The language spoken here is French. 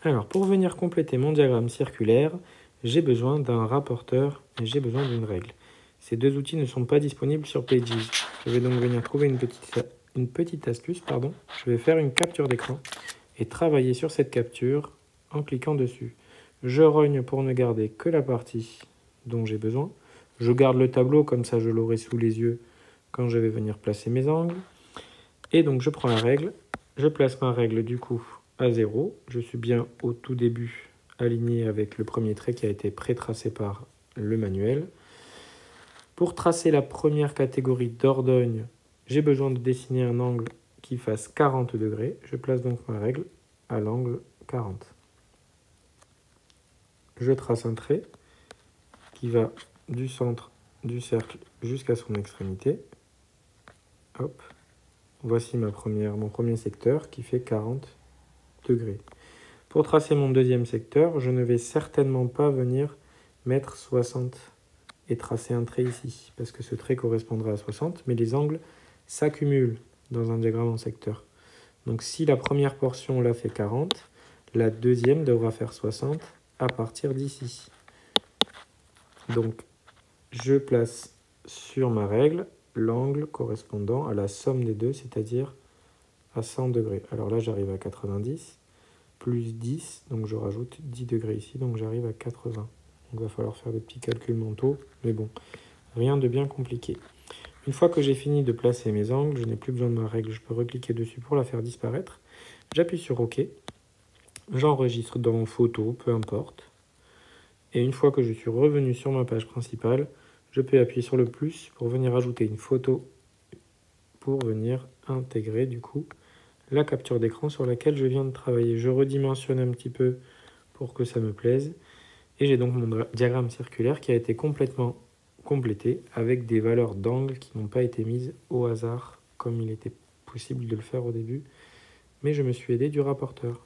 Alors, pour venir compléter mon diagramme circulaire, j'ai besoin d'un rapporteur et j'ai besoin d'une règle. Ces deux outils ne sont pas disponibles sur Pages. Je vais donc venir trouver une petite astuce. Je vais faire une capture d'écran et travailler sur cette capture en cliquant dessus. Je rogne pour ne garder que la partie dont j'ai besoin. Je garde le tableau, comme ça je l'aurai sous les yeux quand je vais venir placer mes angles. Et donc je prends la règle, je place ma règle du coup à 0. Je suis bien au tout début aligné avec le premier trait qui a été pré-tracé par le manuel. Pour tracer la première catégorie d'Ordogne, j'ai besoin de dessiner un angle qui fasse 40 degrés. Je place donc ma règle à l'angle 40. Je trace un trait qui va du centre du cercle jusqu'à son extrémité. Hop. Voici mon premier secteur qui fait 40 degrés. Pour tracer mon deuxième secteur, je ne vais certainement pas venir mettre 60 et tracer un trait ici, parce que ce trait correspondra à 60, mais les angles s'accumulent dans un diagramme en secteur. Donc si la première portion là fait 40, la deuxième devra faire 60 à partir d'ici. Donc je place sur ma règle l'angle correspondant à la somme des deux, c'est-à-dire à 100 degrés. Alors là, j'arrive à 90, plus 10, donc je rajoute 10 degrés ici, donc j'arrive à 80. Donc il va falloir faire des petits calculs mentaux, mais bon, rien de bien compliqué. Une fois que j'ai fini de placer mes angles, je n'ai plus besoin de ma règle, je peux recliquer dessus pour la faire disparaître. J'appuie sur OK, j'enregistre dans photo, peu importe. Et une fois que je suis revenu sur ma page principale, je peux appuyer sur le plus pour venir ajouter une photo, pour venir intégrer du coup la capture d'écran sur laquelle je viens de travailler. Je redimensionne un petit peu pour que ça me plaise. Et j'ai donc mon diagramme circulaire qui a été complètement complété avec des valeurs d'angle qui n'ont pas été mises au hasard comme il était possible de le faire au début. Mais je me suis aidé du rapporteur.